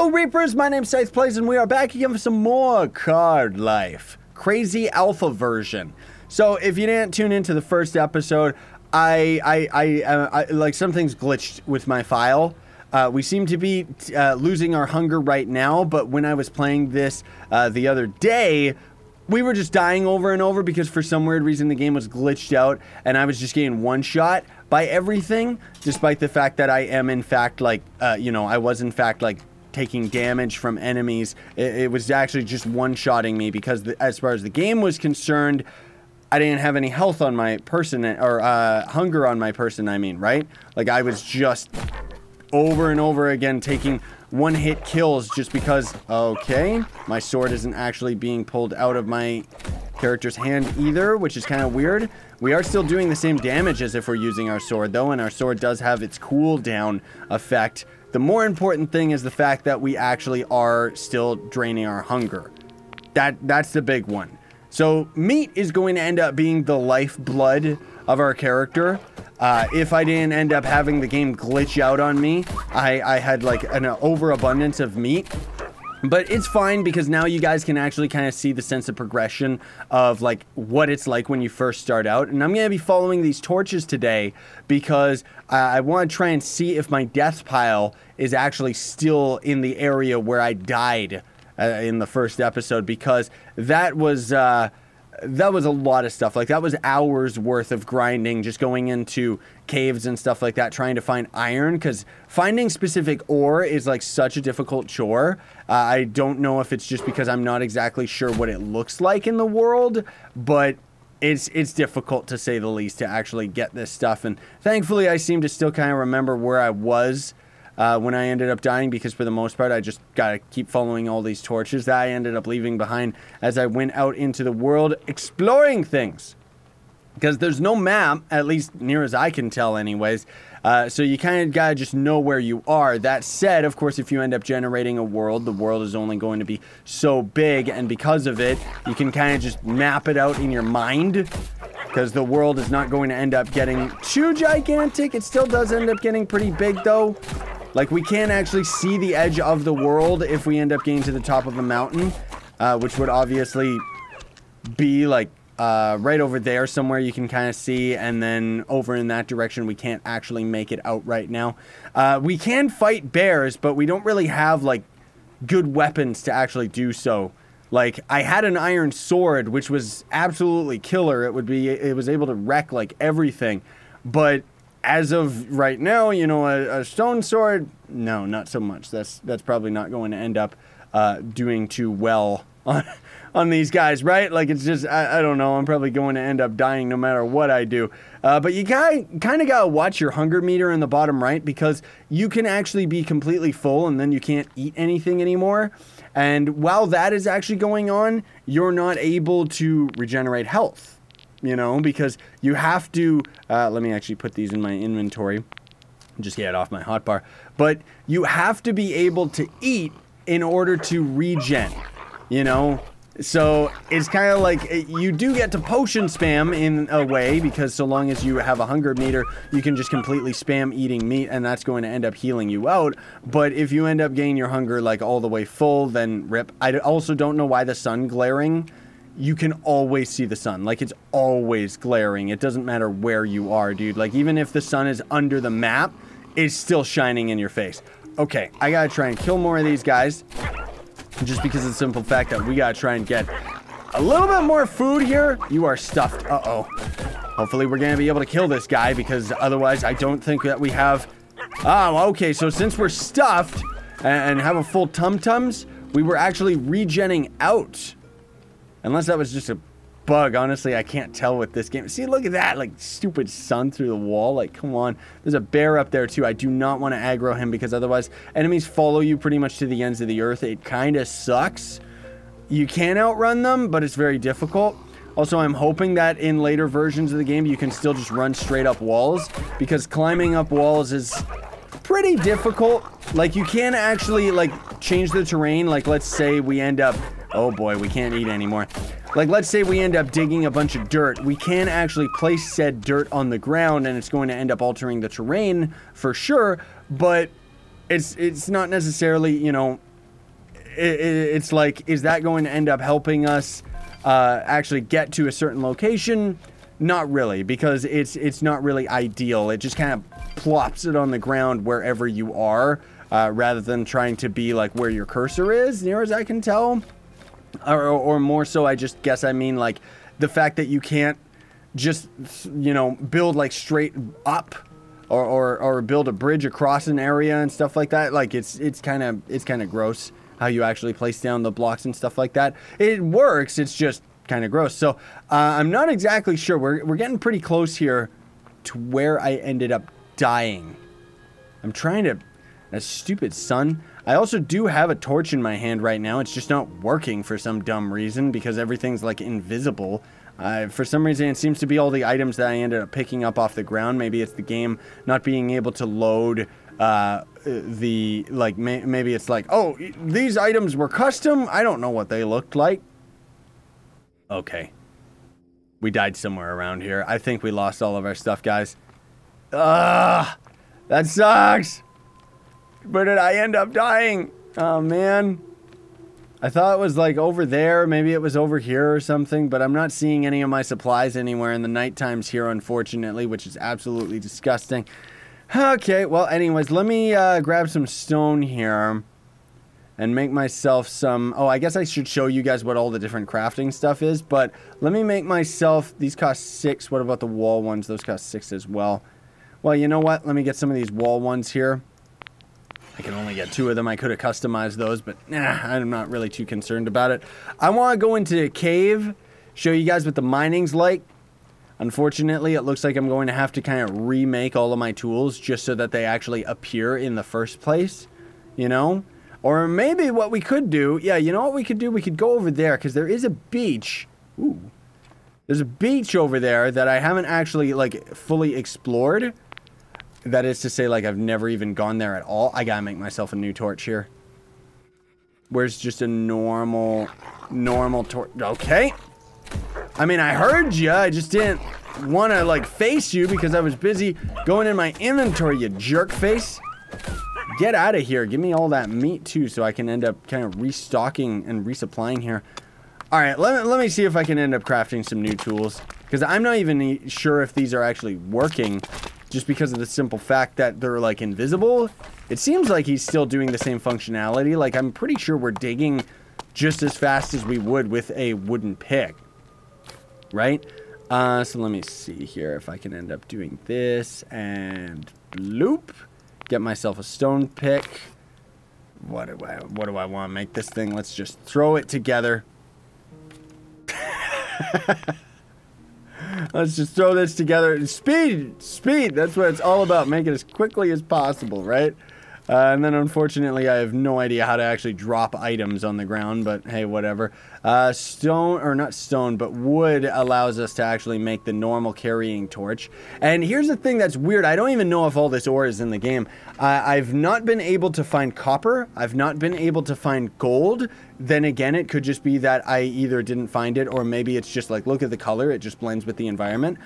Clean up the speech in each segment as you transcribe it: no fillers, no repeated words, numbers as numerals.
Hello Reapers, my name's Scythe Plays and we are back again for some more Cardlife. Crazy alpha version. So if you didn't tune into the first episode, I like something's glitched with my file. We seem to be losing our hunger right now, but when I was playing this the other day, we were just dying over and over because for some weird reason the game was glitched out and I was just getting one shot by everything, despite the fact that I am in fact like, I was in fact like taking damage from enemies. It was actually just one-shotting me because as far as the game was concerned, I didn't have any health on my person, or hunger on my person, I mean, right? Like I was just over and over again taking one-hit kills just because, okay, my sword isn't actually being pulled out of my character's hand either, which is kind of weird. We are still doing the same damage as if we're using our sword though, and our sword does have its cooldown effect. The more important thing is the fact that we actually are still draining our hunger. That's the big one. So meat is going to end up being the lifeblood of our character. If I didn't end up having the game glitch out on me, I had like an overabundance of meat. But it's fine because now you guys can actually kind of see the sense of progression of like what it's like when you first start out. And I'm going to be following these torches today because I want to try and see if my death pile is actually still in the area where I died in the first episode, because that was a lot of stuff. Like that was hours worth of grinding, just going into caves and stuff like that, trying to find iron, because finding specific ore is like such a difficult chore. I don't know if it's just because I'm not exactly sure what it looks like in the world, but it's difficult to say the least to actually get this stuff. And thankfully I seem to still kind of remember where I was when I ended up dying, because for the most part I just gotta keep following all these torches that I ended up leaving behind as I went out into the world exploring things, because there's no map, at least near as I can tell anyways, so you kind of gotta just know where you are. That said, of course, if you end up generating a world, the world is only going to be so big, and because of it you can kind of just map it out in your mind, because the world is not going to end up getting too gigantic. It still does end up getting pretty big though. Like, we can't actually see the edge of the world if we end up getting to the top of a mountain, which would obviously be, like, right over there somewhere you can kind of see, and then over in that direction we can't actually make it out right now. We can fight bears, but we don't really have, like, good weapons to actually do so. Like, I had an iron sword, which was absolutely killer. It was able to wreck, like, everything, but as of right now, you know, a stone sword, no, not so much. That's probably not going to end up doing too well on these guys, right? Like, it's just, I don't know, I'm probably going to end up dying no matter what I do. But you kind of got to watch your hunger meter in the bottom right, because you can actually be completely full and then you can't eat anything anymore. And while that is actually going on, you're not able to regenerate health. You know, because you have to, let me actually put these in my inventory, just get it off my hotbar, but you have to be able to eat in order to regen, you know, so it's kind of like, you do get to potion spam in a way, because so long as you have a hunger meter, you can just completely spam eating meat, and that's going to end up healing you out. But if you end up getting your hunger like all the way full, then rip. I also don't know why the sun glaring. You can always see the sun. Like, it's always glaring. It doesn't matter where you are, dude. Like, even if the sun is under the map, it's still shining in your face. Okay, I gotta try and kill more of these guys, just because of the simple fact that we gotta try and get a little bit more food here. You are stuffed. Uh-oh. Hopefully we're gonna be able to kill this guy, because otherwise I don't think that we have... Oh, okay, so since we're stuffed and have a full tum-tums, we were actually regenning out. Unless that was just a bug. Honestly, I can't tell with this game. See, look at that, like, stupid sun through the wall. Like, come on. There's a bear up there, too. I do not want to aggro him, because otherwise enemies follow you pretty much to the ends of the earth. It kind of sucks. You can outrun them, but it's very difficult. Also, I'm hoping that in later versions of the game, you can still just run straight up walls, because climbing up walls is pretty difficult. Like, you can actually, like, change the terrain. Like, let's say we end up... Oh boy, we can't eat anymore. Like, let's say we end up digging a bunch of dirt. We can actually place said dirt on the ground, and it's going to end up altering the terrain for sure, but it's not necessarily, you know, it's like, is that going to end up helping us actually get to a certain location? Not really, because it's not really ideal. It just kind of plops it on the ground wherever you are, rather than trying to be like where your cursor is, near as I can tell. Or more so, I just guess I mean like the fact that you can't just, you know, build like straight up or build a bridge across an area and stuff like that. Like it's kind of gross how you actually place down the blocks and stuff like that. It works, it's just kind of gross. So I'm not exactly sure. We're getting pretty close here to where I ended up dying. I'm trying to... That stupid sun. I also do have a torch in my hand right now. It's just not working for some dumb reason because everything's like invisible. For some reason, it seems to be all the items that I ended up picking up off the ground. Maybe it's the game not being able to load maybe it's like, oh, these items were custom. I don't know what they looked like. Okay. We died somewhere around here. I think we lost all of our stuff, guys. Ugh, that sucks. Where did I end up dying? Oh, man. I thought it was like over there. Maybe it was over here or something, but I'm not seeing any of my supplies anywhere in the night times here, unfortunately, which is absolutely disgusting. Okay, well, anyways, let me grab some stone here and make myself some... Oh, I guess I should show you guys what all the different crafting stuff is, but let me make myself... These cost 6. What about the wall ones? Those cost 6 as well. Well, you know what? Let me get some of these wall ones here. I can only get 2 of them. I could have customized those, but I'm not really too concerned about it. I want to go into a cave, show you guys what the mining's like. Unfortunately, it looks like I'm going to have to kind of remake all of my tools just so that they actually appear in the first place, you know? Or maybe what we could do, yeah, you know what we could do? We could go over there because there is a beach. Ooh. There's a beach over there that I haven't actually, like, fully explored. That is to say, like, I've never even gone there at all. I gotta make myself a new torch here. Where's just a normal torch? Okay. I mean, I heard you. I just didn't want to, like, face you because I was busy going in my inventory, you jerk face. Get out of here. Give me all that meat, too, so I can end up kind of restocking and resupplying here. All right, let me see if I can end up crafting some new tools because I'm not even sure if these are actually working. Just because of the simple fact that they're, like, invisible. It seems like he's still doing the same functionality. Like, I'm pretty sure we're digging just as fast as we would with a wooden pick. Right? So let me see here if I can end up doing this. And bloop. Get myself a stone pick. What do I want to make this thing? Let's just throw it together. Let's just throw this together. Speed! Speed! That's what it's all about. Make it as quickly as possible, right? And then, unfortunately, I have no idea how to actually drop items on the ground, but hey, whatever. Stone, or not stone, but wood allows us to actually make the normal carrying torch. And here's the thing that's weird. I don't even know if all this ore is in the game. I've not been able to find copper. I've not been able to find gold. Then again, it could just be that I either didn't find it, or maybe it's just like, look at the color. It just blends with the environment.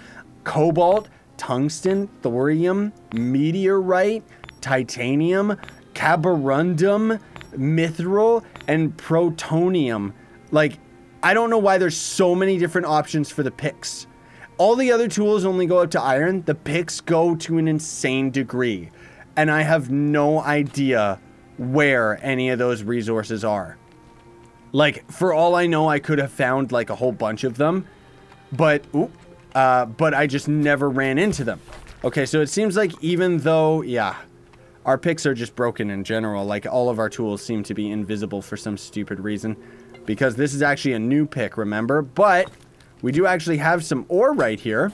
Cobalt, tungsten, thorium, meteorite, titanium, carborundum, mithril, and protonium. Like, I don't know why there's so many different options for the picks. All the other tools only go up to iron. The picks go to an insane degree. And I have no idea where any of those resources are. Like, for all I know, I could have found, like, a whole bunch of them. But I just never ran into them. Okay, so it seems like even though, yeah... Our picks are just broken in general. Like, all of our tools seem to be invisible for some stupid reason. Because this is actually a new pick, remember? But we do actually have some ore right here.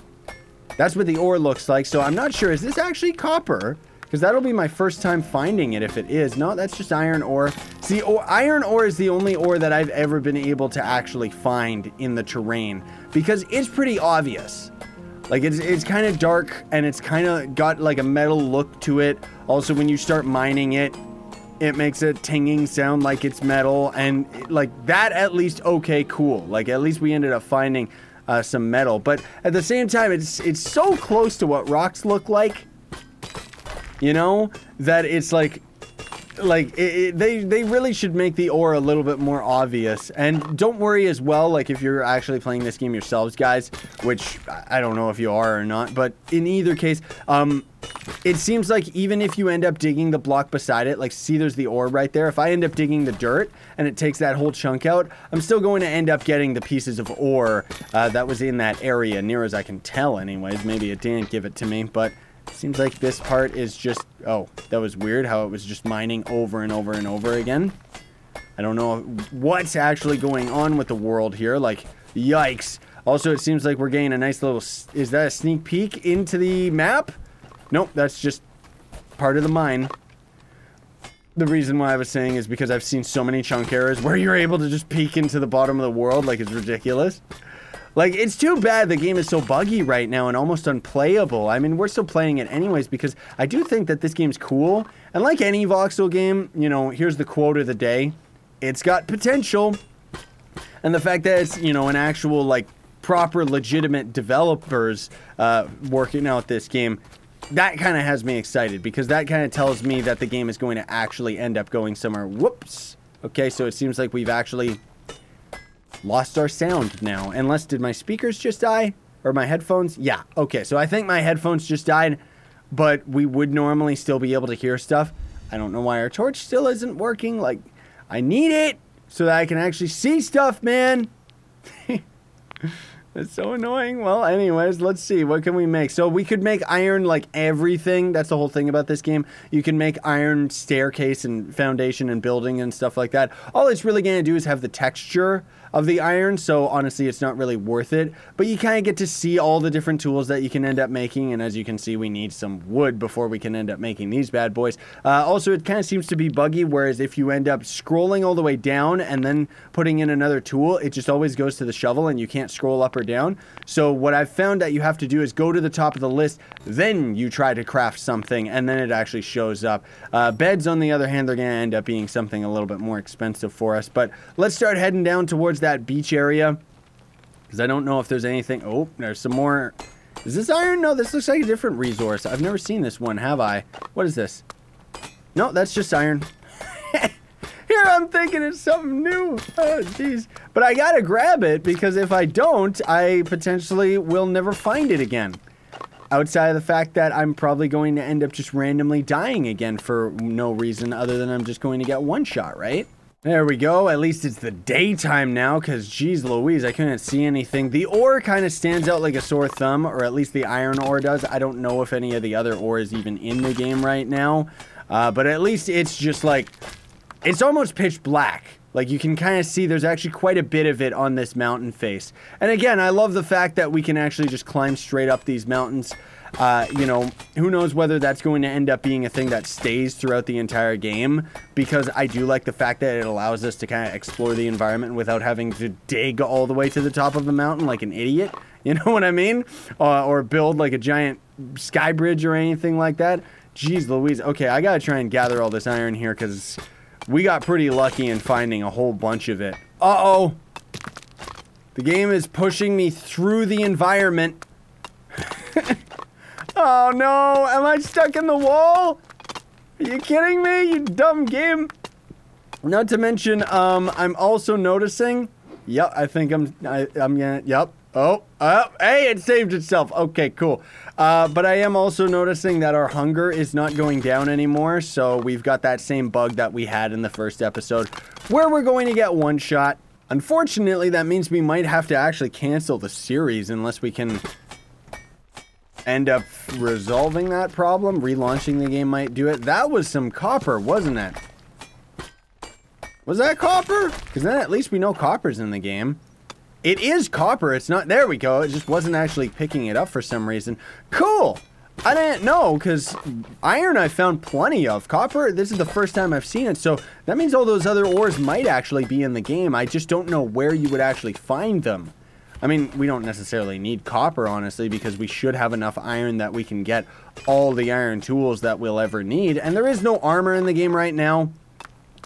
That's what the ore looks like. So I'm not sure. Is this actually copper? Because that'll be my first time finding it if it is. No, that's just iron ore. See, iron ore is the only ore that I've ever been able to actually find in the terrain. Because it's pretty obvious. Like, it's kind of dark, and it's kind of got, like, a metal look to it. Also, when you start mining it, it makes a tinging sound like it's metal. And, like, that at least, okay, cool. Like, at least we ended up finding some metal. But at the same time, it's so close to what rocks look like, you know, that it's like... like, they really should make the ore a little bit more obvious. And don't worry as well, like, if you're actually playing this game yourselves, guys, which I don't know if you are or not, but in either case, it seems like even if you end up digging the block beside it, like, see there's the ore right there. If I end up digging the dirt and it takes that whole chunk out, I'm still going to end up getting the pieces of ore that was in that area, near as I can tell anyways. Maybe it didn't give it to me, but it seems like this part is just... Oh, that was weird how it was just mining over and over and over again. I don't know what's actually going on with the world here. Like, yikes. Also, it seems like we're getting a nice little... Is that a sneak peek into the map? Nope, that's just part of the mine. The reason why I was saying is because I've seen so many chunk errors where you're able to just peek into the bottom of the world. Like, it's ridiculous. Like, it's too bad the game is so buggy right now and almost unplayable. I mean, we're still playing it anyways because I do think that this game's cool. And like any voxel game, you know, here's the quote of the day. It's got potential. And the fact that it's, you know, an actual, like, proper, legitimate developers working out this game, that kind of has me excited because that kind of tells me that the game is going to actually end up going somewhere. Whoops. Okay, so it seems like we've actually... lost our sound now. Unless, did my speakers just die? Or my headphones? Yeah, okay, so I think my headphones just died, but we would normally still be able to hear stuff. I don't know why our torch still isn't working. Like, I need it so that I can actually see stuff, man. It's so annoying. Well, anyways, let's see. What can we make? So we could make iron, like, everything. That's the whole thing about this game. You can make iron staircase and foundation and building and stuff like that. All it's really going to do is have the texture of the iron, so honestly it's not really worth it, but you kind of get to see all the different tools that you can end up making, and as you can see, we need some wood before we can end up making these bad boys. Also, it kind of seems to be buggy, whereas if you end up scrolling all the way down and then putting in another tool, it just always goes to the shovel and you can't scroll up or down. So what I've found that you have to do is go to the top of the list, then you try to craft something, and then it actually shows up. Beds, on the other hand, they're going to end up being something a little bit more expensive for us, but let's start heading down towards that beach area, because I don't know if there's anything. Oh, there's some more. Is this iron? No, this looks like a different resource. I've never seen this one, have I? What is this? No, that's just iron. Here I'm thinking it's something new. Oh, jeez. But I gotta grab it, because if I don't, I potentially will never find it again. Outside of the fact that I'm probably going to end up just randomly dying again for no reason other than I'm just going to get one shot, right? There we go. At least it's the daytime now, because geez Louise, I couldn't see anything. The ore kind of stands out like a sore thumb, or at least the iron ore does. I don't know if any of the other ore is even in the game right now, but at least it's just like, it's almost pitch black. Like, you can kind of see there's actually quite a bit of it on this mountain face. And again, I love the fact that we can actually just climb straight up these mountains. You know, who knows whether that's going to end up being a thing that stays throughout the entire game, because I do like the fact that it allows us to kind of explore the environment without having to dig all the way to the top of the mountain like an idiot. You know what I mean? Or build like a giant sky bridge or anything like that. Jeez Louise. Okay, I gotta try and gather all this iron here, because we got pretty lucky in finding a whole bunch of it. Uh-oh. The game is pushing me through the environment. Oh no, am I stuck in the wall? Are you kidding me, you dumb game? Not to mention, I'm also noticing, yep, I think I'm gonna, yep, oh, hey, it saved itself. Okay, cool. But I am also noticing that our hunger is not going down anymore, so we've got that same bug that we had in the first episode, where we're going to get one shot. Unfortunately, that means we might have to actually cancel the series unless we can end up resolving that problem. Relaunching the game might do it. That was some copper, wasn't it? Was that copper? Because then at least we know copper's in the game. It is copper. It's not... There we go. It just wasn't actually picking it up for some reason. Cool. I didn't know, because iron I found plenty of. Copper, this is the first time I've seen it, so that means all those other ores might actually be in the game. I just don't know where you would actually find them. I mean, we don't necessarily need copper, honestly, because we should have enough iron that we can get all the iron tools that we'll ever need. And there is no armor in the game right now.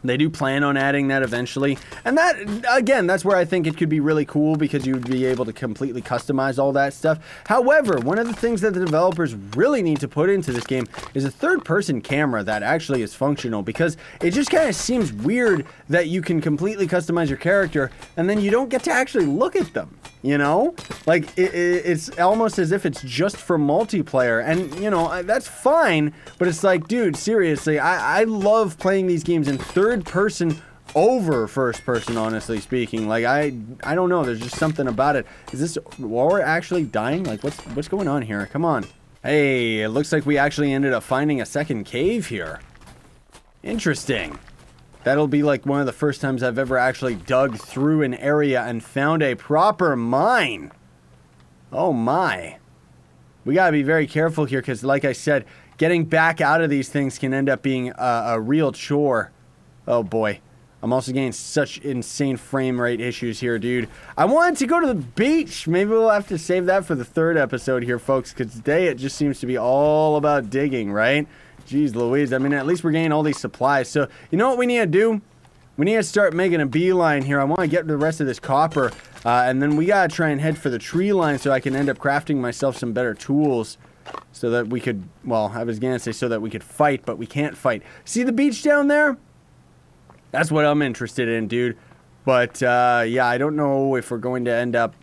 They do plan on adding that eventually. And that, again, that's where I think it could be really cool because you'd be able to completely customize all that stuff. However, one of the things that the developers really need to put into this game is a third-person camera that actually is functional, because it just kind of seems weird that you can completely customize your character and then you don't get to actually look at them, you know? Like, it's almost as if it's just for multiplayer, and, you know, that's fine, but it's like, dude, seriously, I love playing these games in third person over first person, honestly speaking. Like, I don't know, there's just something about it. Is this war actually dying? Like, what's going on here? Come on. Hey, it looks like we actually ended up finding a second cave here. Interesting. That'll be like one of the first times I've ever actually dug through an area and found a proper mine. Oh my. We gotta be very careful here, because like I said, getting back out of these things can end up being a real chore. Oh boy. I'm also getting such insane frame rate issues here, dude. I wanted to go to the beach. Maybe we'll have to save that for the third episode here, folks, because today it just seems to be all about digging, right? Jeez Louise. I mean, at least we're getting all these supplies. So, you know what we need to do? We need to start making a beeline here. I want to get the rest of this copper, and then we gotta try and head for the tree line so I can end up crafting myself some better tools. So that we could, well, I was gonna say so that we could fight, but we can't fight. See the beach down there? That's what I'm interested in, dude. But, yeah, I don't know if we're going to end up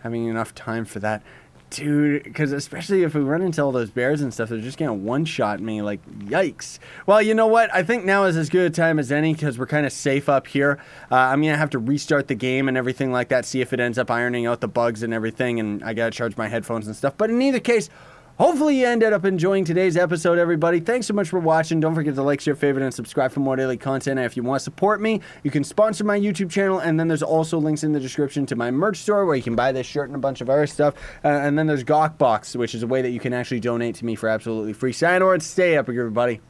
having enough time for that. Dude, because especially if we run into all those bears and stuff, they're just gonna one-shot me, like, yikes. Well, you know what? I think now is as good a time as any, because we're kind of safe up here. I'm gonna have to restart the game and everything like that, see if it ends up ironing out the bugs and everything, and I gotta charge my headphones and stuff. But in either case, hopefully you ended up enjoying today's episode, everybody. Thanks so much for watching. Don't forget to like, share, favorite, and subscribe for more daily content. And if you want to support me, you can sponsor my YouTube channel, and then there's also links in the description to my merch store where you can buy this shirt and a bunch of other stuff. And then there's Gawkbox, which is a way that you can actually donate to me for absolutely free. Sign or stay up, everybody.